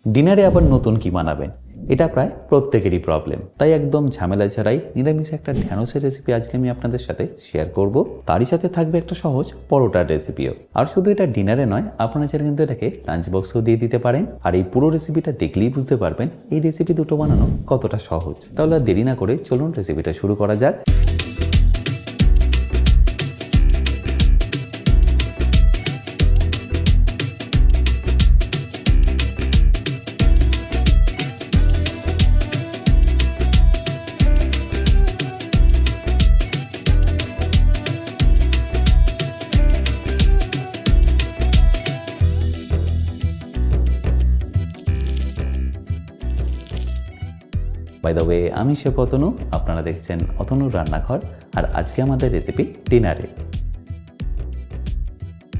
ডিনারে আবার নতুন কি বানাবেন, এটা প্রায় প্রত্যেকেরই প্রবলেম। তাই একদম ঝামেলা ছাড়াই নিরামিষ একটা ঢ্যাঁড়সের রেসিপি আজকে আমি আপনাদের সাথে শেয়ার করব। তারই সাথে থাকবে একটা সহজ পরোটার রেসিপিও। আর শুধু এটা ডিনারে নয়, আপনারা চাইলে কিন্তু এটাকে লাঞ্চ বক্সেও দিয়ে দিতে পারেন। আর এই পুরো রেসিপিটা দেখলেই বুঝতে পারবেন এই রেসিপি দুটো বানানো কতটা সহজ। তাহলে আর দেরি না করে চলুন রেসিপিটা শুরু করা যাক। বাই দ্য ওয়ে, আমি শেফ অতনু, আপনারা দেখছেন অতনুর রান্নাঘর। আর আজকে আমাদের রেসিপি ডিনারে।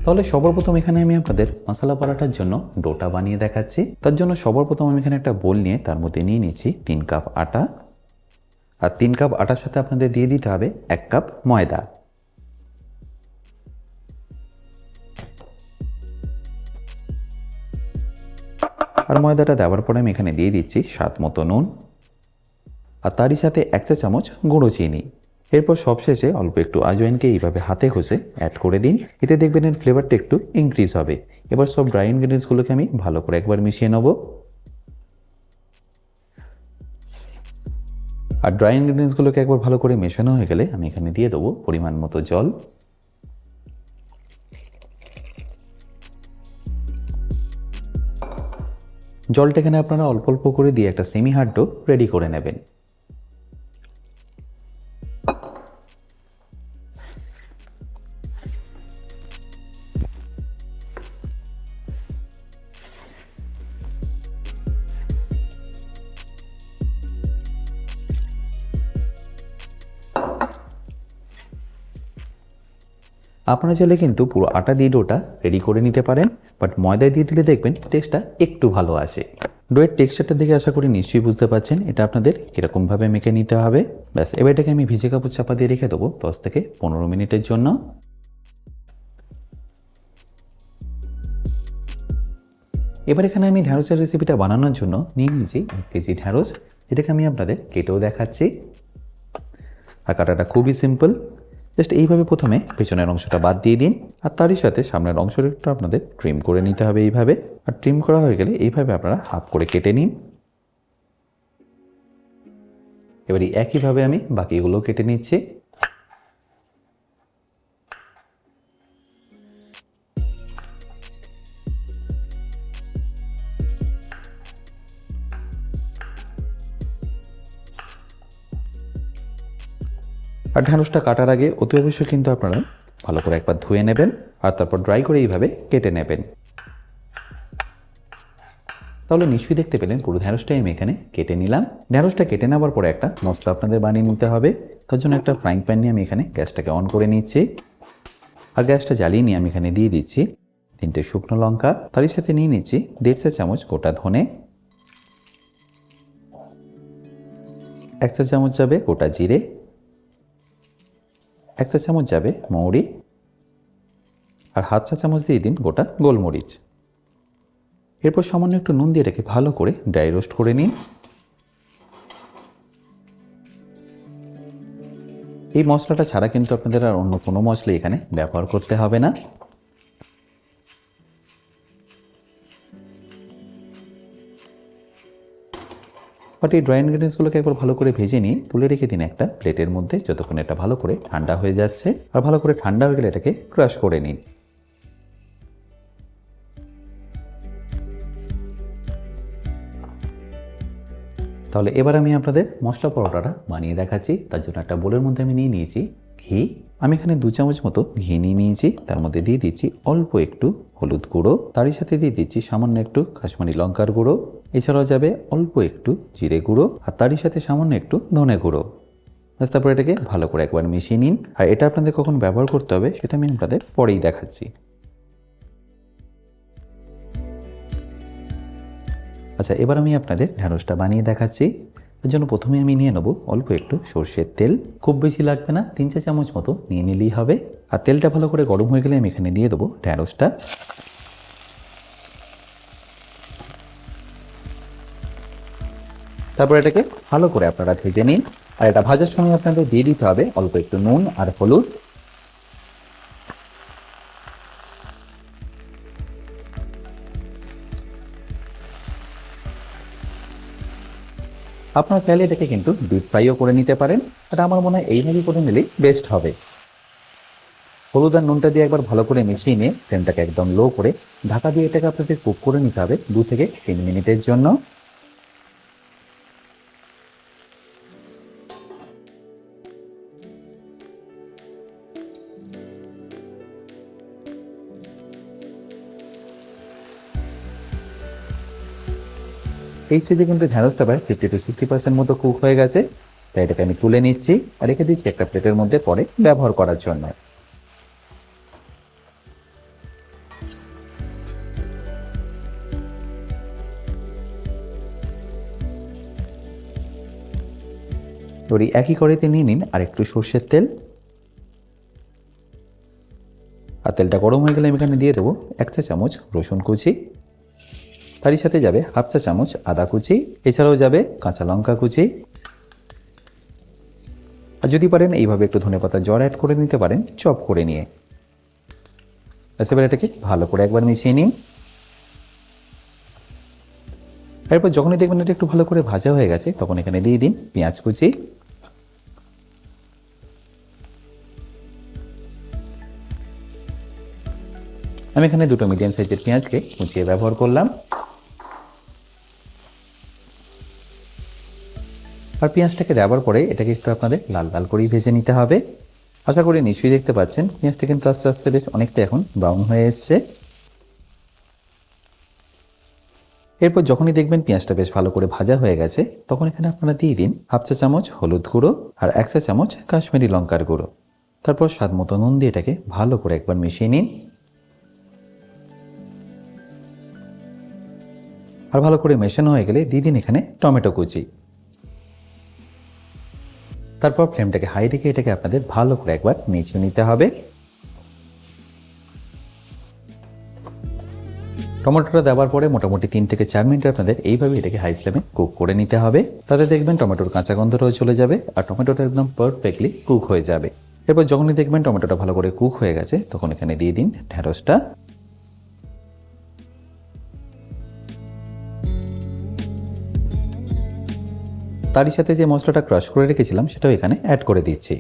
তাহলে সবার প্রথম এখানে আমি আপনাদের মশলা পরাঠার জন্য ডোটা বানিয়ে দেখাচ্ছি। তার জন্য সবার প্রথম আমি এখানে একটা বোল নিয়ে তার মধ্যে নিয়ে নিচ্ছি 3 কাপ আটা। আর 3 কাপ আটার সাথে আপনাদের দিয়ে দিতে হবে 1 কাপ ময়দা। আর ময়দাটা দেওয়ার পরে আমি এখানে দিয়ে দিচ্ছি স্বাদ মতো নুন। আর তারই সাথে 1 চা চামচ গুঁড়ো চিনি। এরপর সবশেষে অল্প একটু আজওয়াইনকে এইভাবে হাতে ঘষে অ্যাড করে দিন। এতে দেখবেন এর ফ্লেভারটা একটু ইনক্রিজ হবে। এবার সব ড্রাই ইনগ্রিডিয়েন্টসগুলোকে আমি ভালো করে একবার মিশিয়ে নেব। আর ড্রাই ইনগ্রিডিয়েন্টসগুলোকে একবার ভালো করে মেশানো হয়ে গেলে আমি এখানে দিয়ে দেবো পরিমাণ মতো জল। জলটা এখানে আপনারা অল্প অল্প করে দিয়ে একটা সেমি হার্ড ডো রেডি করে নেবেন। আপনারা চাইলে কিন্তু পুরো আটা দিয়ে ডোটা রেডি করে নিতে পারেন, বাট ময়দা দিয়ে দিলে দেখবেন টেস্টটা একটু ভালো আসে। ডোয়ের টেক্সচারটা দেখে আশা করি নিশ্চয়ই বুঝতে পারছেন এটা আপনাদের এরকমভাবে মেখে নিতে হবে। ব্যাস, এবার এটাকে আমি ভিজে কাপড় চাপা দিয়ে রেখে দেবো 10 থেকে 15 মিনিটের জন্য। এবার এখানে আমি ঢ্যাঁড়সের রেসিপিটা বানানোর জন্য নিয়ে নিয়েছি 1 কেজি ঢ্যাঁড়স, যেটাকে আমি আপনাদের কেটেও দেখাচ্ছি। আর কাটাটা খুবই সিম্পল। জাস্ট এইভাবে প্রথমে পেছনের অংশটা বাদ দিয়ে দিন। আর তারই সাথে সামনের অংশটা একটু আপনাদের ট্রিম করে নিতে হবে এইভাবে। আর ট্রিম করা হয়ে গেলে এইভাবে আপনারা হাফ করে কেটে নিন। এবারে একইভাবে আমি বাকিগুলো কেটে নিচ্ছি। আর ঢ্যাঁড়সটা কাটার আগে অতি অবশ্যই কিন্তু আপনারা ভালো করে একবার ধুয়ে নেবেন আর তারপর ড্রাই করে এইভাবে কেটে নেবেন। তাহলে নিশ্চয়ই দেখতে পেলেন পুরো ঢ্যাঁড়সটাই আমি এখানে কেটে নিলাম। ঢ্যাঁড়সটা কেটে নেওয়ার পরে একটা মশলা আপনাদের বানিয়ে নিতে হবে। তার জন্য একটা ফ্রাইং প্যান নিয়ে আমি এখানে গ্যাসটাকে অন করে নিচ্ছি। আর গ্যাসটা জ্বালিয়ে নিয়ে আমি এখানে দিয়ে দিচ্ছি 3টে শুকনো লঙ্কা। তারই সাথে নিয়ে নিচ্ছি 1.5 চা চামচ গোটা ধনে, 1 চা চামচ যাবে গোটা জিরে, 1 চা চামচ যাবে মৌরি, আর 1/2 চা চামচ দিয়ে দিন গোটা গোলমরিচ। এরপর সামান্য একটু নুন দিয়ে রেখে ভালো করে ড্রাই রোস্ট করে নিন। এই মশলাটা ছাড়া কিন্তু আপনাদের আর অন্য কোনো মশলা এখানে ব্যবহার করতে হবে না। বাট এই ড্রাই ইনগ্রিডিয়েন্টসগুলোকে একবার ভালো করে ভেজে নিয়ে তুলে রেখে দিন একটা প্লেটের মধ্যে, যতক্ষণ এটা ভালো করে ঠান্ডা হয়ে যাচ্ছে। আর ভালো করে ঠান্ডা হয়ে গেলে এটাকে ক্রাশ করে নিন। তাহলে এবার আমি আপনাদের মশলা পরোটাটা বানিয়ে দেখাচ্ছি। তার জন্য একটা বোলের মধ্যে আমি নিয়ে নিয়েছি ঘি। আমি এখানে 2 চামচ মতো ঘি নিয়ে নিয়েছি। তার মধ্যে দিয়ে দিচ্ছি অল্প একটু হলুদ গুঁড়ো, তারই সাথে দিয়ে দিচ্ছি সামান্য একটু কাশ্মীরি লঙ্কার গুঁড়ো। এছাড়াও যাবে অল্প একটু জিরে গুঁড়ো, আর তারই সাথে সামান্য একটু ধনে গুঁড়ো। ব্যাস, তারপর এটাকে ভালো করে একবার মিশিয়ে নিন। আর এটা আপনাদের কখন ব্যবহার করতে হবে সেটা আমি আপনাদের পরেই দেখাচ্ছি। আচ্ছা, এবার আমি আপনাদের ঢ্যাঁড়সটা বানিয়ে দেখাচ্ছি। তার জন্য প্রথমে আমি নিয়ে নেব অল্প একটু সর্ষের তেল। খুব বেশি লাগবে না, 3 চা চামচ মতো নিয়ে নিলেই হবে। আর তেলটা ভালো করে গরম হয়ে গেলে আমি এখানে দিয়ে দেবো ঢ্যাঁড়সটা। তারপর এটাকে ভালো করে আপনারা ভেজে নিন। আর এটা ভাজার সময় আপনাদের দিয়ে দিতে হবে অল্প একটু নুন আর হলুদ। আপনারা চাইলে এটাকে কিন্তু ডিপ ফ্রাইও করে নিতে পারেন, এটা আমার মনে হয় এইভাবে করে নিলেই বেস্ট হবে। হলুদ আর নুনটা দিয়ে একবার ভালো করে মিশিয়ে নিয়ে ফ্লেমটাকে একদম লো করে ঢাকা দিয়ে এটাকে আপনাদের কুক করে নিতে হবে 2 থেকে 3 মিনিটের জন্য। এই স্টেজে কিন্তু ঢ্যাঁড়সটা প্রায় 50 to 60% মতো কুক হয়ে গেছে, তাই এটাকে আমি তুলে নিচ্ছি আর রেখে দিচ্ছি একটা প্লেটের মধ্যে পরে ব্যবহার করার জন্য। এবার একই কড়াইতে নিয়ে নিন আর একটু সর্ষের তেল। আর তেলটা গরম হয়ে গেলে আমি এখানে দিয়ে দেবো 1 চা চামচ রসুন কুচি, তারই সাথে যাবে 1/2 চা চামচ আদা কুচি, এছাড়াও যাবে কাঁচা লঙ্কা কুচি। আর যদি পারেন এইভাবে একটু ধনেপাতা জড় অ্যাড করে নিতে পারেন চপ করে নিয়ে। এবার এটাকে ভালো করে একবার মিশিয়ে নিন। এরপর যখনই দেখবেন এটা একটু ভালো করে ভাজা হয়ে গেছে তখন এখানে দিয়ে দিন পেঁয়াজ কুচি। আমি এখানে 2টো মিডিয়াম সাইজের পেঁয়াজকে কুচিয়ে ব্যবহার করলাম। আর পেঁয়াজটাকে দেওয়ার পরে এটাকে একটু আপনাদের লাল লাল করেই ভেজে নিতে হবে। আশা করি নিশ্চয়ই দেখতে পাচ্ছেন পেঁয়াজটা কিন্তু আস্তে আস্তে বেশ অনেকটা এখন ব্রাউন হয়ে এসছে। এরপর যখনই দেখবেন পেঁয়াজটা বেশ ভালো করে ভাজা হয়ে গেছে তখন এখানে আপনারা দিয়ে দিন 1/2 চা চামচ হলুদ গুঁড়ো আর 1 চা চামচ কাশ্মীরি লঙ্কার গুঁড়ো। তারপর স্বাদ মতো নুন দিয়ে এটাকে ভালো করে একবার মিশিয়ে নিন। আর ভালো করে মেশানো হয়ে গেলে দিয়ে দিন এখানে টমেটো কুচি। তারপর ফ্লেমটাকে হাই রেখে এটাকে আপনাদের ভালো করে একবার মিশিয়ে নিতে হবে। টমেটোটা দেওয়ার পরে মোটামুটি 3 থেকে 4 মিনিট আপনাদের এইভাবে এটাকে হাই ফ্লেমে কুক করে নিতে হবে। তাতে দেখবেন টমেটোর কাঁচা গন্ধটাও চলে যাবে আর টমেটোটা একদম পারফেক্টলি কুক হয়ে যাবে। এরপর যখনই দেখবেন টমেটোটা ভালো করে কুক হয়ে গেছে তখন এখানে দিয়ে দিন ঢ্যাঁড়সটা। তারই সাথে যে মশলাটা ক্রাশ করে রেখেছিলাম সেটাও এখানে অ্যাড করে দিচ্ছি।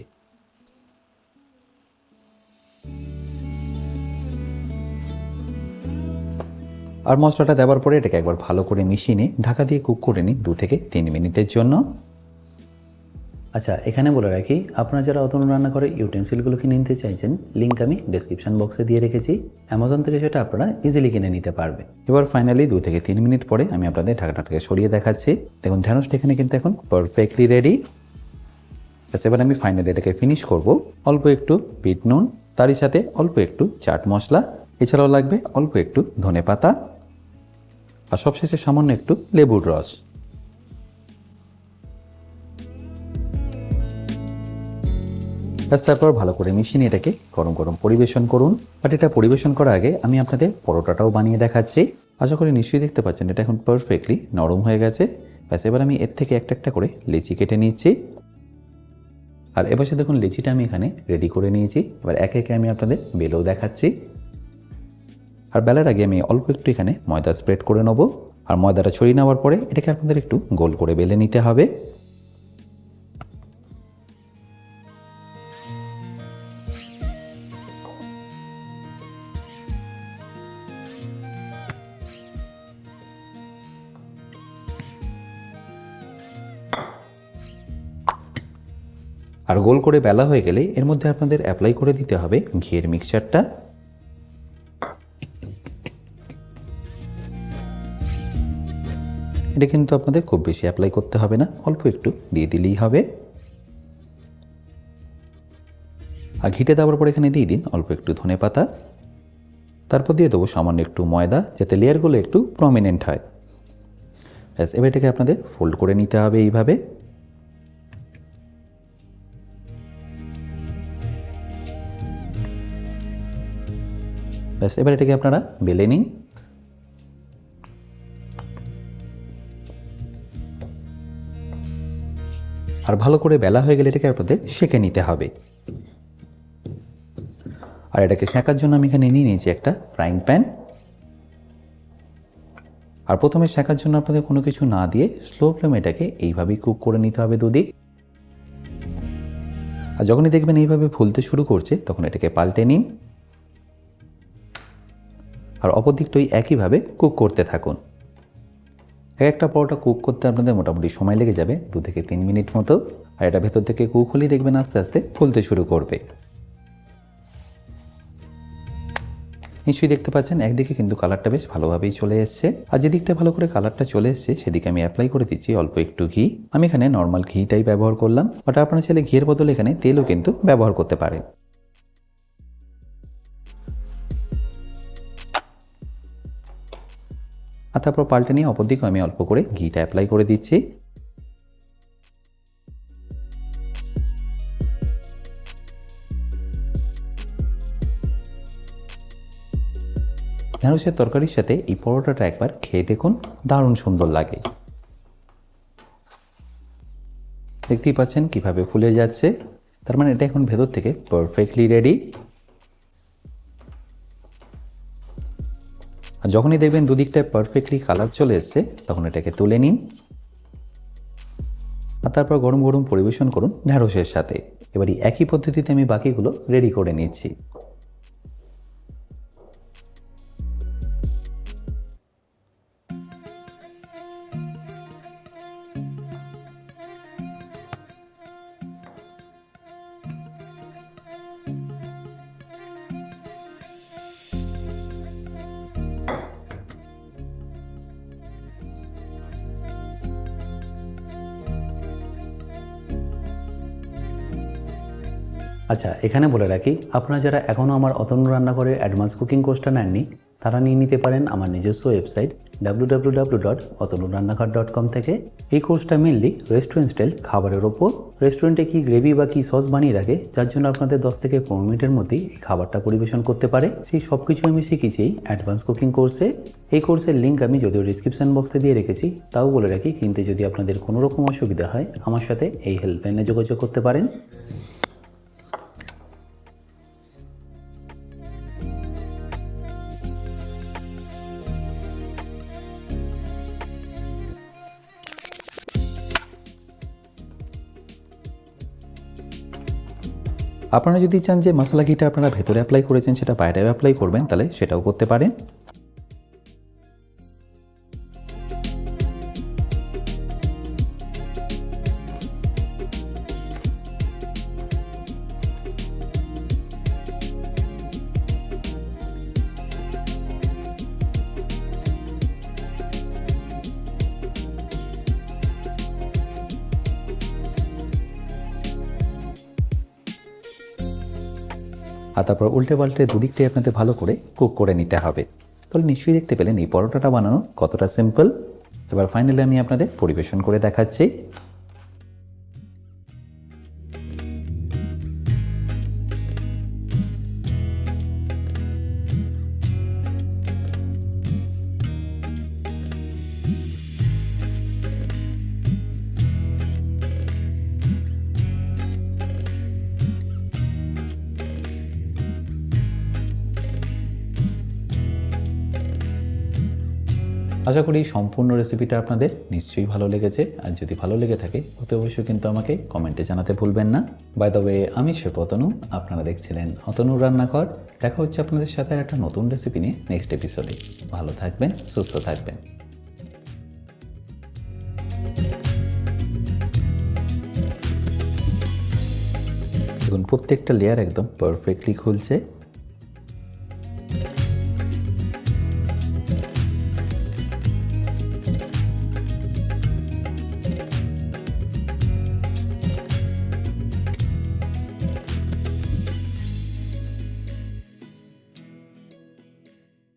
আর মশলাটা দেওয়ার পরে এটাকে একবার ভালো করে মিশিয়ে নিয়ে ঢাকা দিয়ে কুক করে নিন 2 থেকে 3 মিনিটের জন্য। আচ্ছা, এখানে বলে রাখি, আপনারা যারা অতনু রান্না করে ইউটেন্সিলগুলো কিনে নিতে চাইছেন, লিঙ্ক আমি ডেসক্রিপশন বক্সে দিয়ে রেখেছি। অ্যামাজন থেকে সেটা আপনারা ইজিলি কিনে নিতে পারবে। এবার ফাইনালি 2 থেকে 3 মিনিট পরে আমি আপনাদের ঢাকাটাকে সরিয়ে দেখাচ্ছি। দেখুন ঢ্যাঁড়সটা এখানে কিন্তু এখন পারফেক্টলি রেডি। এবার আমি ফাইনালি এটাকে ফিনিশ করব অল্প একটু বিট নুন, তারই সাথে অল্প একটু চাট মশলা, এছাড়াও লাগবে অল্প একটু ধনেপাতা আর সবশেষে সামান্য একটু লেবুর রস। তারপর ভালো করে মিশিয়ে নিয়ে এটাকে গরম গরম পরিবেশন করুন। বাট এটা পরিবেশন করার আগে আমি আপনাদের পরোটাটাও বানিয়ে দেখাচ্ছি। আশা করি নিশ্চয়ই দেখতে পাচ্ছেন এটা এখন পারফেক্টলি নরম হয়ে গেছে। এবার আমি এর থেকে একটা একটা করে লিচি কেটে নিচ্ছি। আর এপাশে দেখুন লিচিটা আমি এখানে রেডি করে নিয়েছি। এবার একে একে আমি আপনাদের বেলেও দেখাচ্ছি। আর বেলার আগে আমি অল্প একটু এখানে ময়দা স্প্রেড করে নেব। আর ময়দাটা ছড়িয়ে নেওয়ার পরে এটাকে আপনাদের একটু গোল করে বেলে নিতে হবে। আর গোল করে বেলা হয়ে গেলে এর মধ্যে আপনাদের অ্যাপ্লাই করে দিতে হবে ঘিয়ের মিক্সচারটা। এটা কিন্তু আপনাদের খুব বেশি অ্যাপ্লাই করতে হবে না, অল্প একটু দিয়ে দিলেই হবে। আর ঘিটে দেওয়ার পর এখানে দিয়ে দিন অল্প একটু ধনেপাতা। তারপর দিয়ে দেবো সামান্য একটু ময়দা, যাতে লেয়ারগুলো একটু প্রমিনেন্ট হয়। এবার এটাকে আপনাদের ফোল্ড করে নিতে হবে এইভাবে। এবার এটাকে আপনারা বেলে নিন। আর ভালো করে বেলা হয়ে গেলে এটাকে আপনাদের সেঁকে নিতে হবে। আর এটাকে সেঁকার জন্য আমি এখানে নিয়ে নিয়েছি একটা ফ্রাইং প্যান। আর প্রথমে সেঁকার জন্য আপনাদের কোনো কিছু না দিয়ে স্লো ফ্লেমে এটাকে এইভাবেই কুক করে নিতে হবে দুদিক। আর যখনই দেখবেন এইভাবে ফুলতে শুরু করছে তখন এটাকে পাল্টে নিন, আর অপর দিকটাই একইভাবে কুক করতে থাকুন। একটা পরোটা কুক করতে আপনাদের মোটামুটি সময় লেগে যাবে 2 থেকে 3 মিনিট মতো। আর এটা ভেতর থেকে কুক হলেই দেখবেন আস্তে আস্তে ফুলতে শুরু করবে। নিশ্চয়ই দেখতে পাচ্ছেন একদিকে কিন্তু কালারটা বেশ ভালোভাবেই চলে এসছে। আর যেদিকটা ভালো করে কালারটা চলে এসছে সেদিকে আমি অ্যাপ্লাই করে দিচ্ছি অল্প একটু ঘি। আমি এখানে নর্মাল ঘিটাই ব্যবহার করলাম, বাট আপনারা চাইলে ঘিয়ের বদলে এখানে তেলও কিন্তু ব্যবহার করতে পারেন। আর তারপর পাল্টে নিয়ে অপর দিকে আমি অল্প করে ঘিটা অ্যাপ্লাই করে দিচ্ছি। ঢেঁড়সের তরকারির সাথে এই পরোটাটা একবার খেয়ে দেখুন, দারুণ সুন্দর লাগে। দেখতেই পাচ্ছেন কিভাবে ফুলে যাচ্ছে, তার মানে এটা এখন ভেতর থেকে পারফেক্টলি রেডি। আর যখনই দেখবেন দুদিকটায় পারফেক্টলি কালার চলে এসছে তখন এটাকে তুলে নিন। আর তারপর গরম গরম পরিবেশন করুন ঢেঁড়সের সাথে। এবারে একই পদ্ধতিতে আমি বাকিগুলো রেডি করে নিচ্ছি। আচ্ছা, এখানে বলে রাখি, আপনারা যারা এখনও আমার অতনু রান্নাঘরের অ্যাডভান্স কুকিং কোর্সটা নেননি তারা নিয়ে নিতে পারেন আমার নিজস্ব ওয়েবসাইট www.otonurannakar.com থেকে। এই কোর্সটা মেনলি রেস্টুরেন্ট স্টাইল খাবারের ওপর। রেস্টুরেন্টে কি গ্রেভি বা কি সস বানিয়ে রাখে যার জন্য আপনাদের 10 থেকে 15 মিনিটের মধ্যেই এই খাবারটা পরিবেশন করতে পারে, সেই সব কিছু আমি শিখেছি এই অ্যাডভান্স কুকিং কোর্সে। এই কোর্সের লিঙ্ক আমি যদিও ডিসক্রিপশন বক্সে দিয়ে রেখেছি, তাও বলে রাখি কিন্তু যদি আপনাদের কোনো রকম অসুবিধা হয় আমার সাথে এই হেল্পলাইনে যোগাযোগ করতে পারেন। আপনারা যদি চান যে মশলা ঘিটা আপনারা ভেতরে অ্যাপ্লাই করেছেন সেটা বাইরেও অ্যাপ্লাই করবেন তাহলে সেটাও করতে পারেন। আর তারপর উল্টে পাল্টে দুদিকটাই আপনাদের ভালো করে কুক করে নিতে হবে। তাহলে নিশ্চয়ই দেখতে পেলেন এই পরোটাটা বানানো কতটা সিম্পল। এবার ফাইনালি আমি আপনাদের পরিবেশন করে দেখাচ্ছি। আশা করি সম্পূর্ণ রেসিপিটা আপনাদের নিশ্চয়ই ভালো লেগেছে। আর যদি ভালো লেগে থাকে অতি অবশ্যই কিন্তু আমাকে কমেন্টে জানাতে ভুলবেন না। বাই দ্য ওয়ে, আমি শেফ অতনু, আপনারা দেখছিলেন অতনুর রান্নাঘর। দেখা হচ্ছে আপনাদের সাথে একটা নতুন রেসিপি নিয়ে নেক্সট এপিসোডে। ভালো থাকবেন, সুস্থ থাকবেন। দেখুন প্রত্যেকটা লেয়ার একদম পারফেক্টলি খুলছে।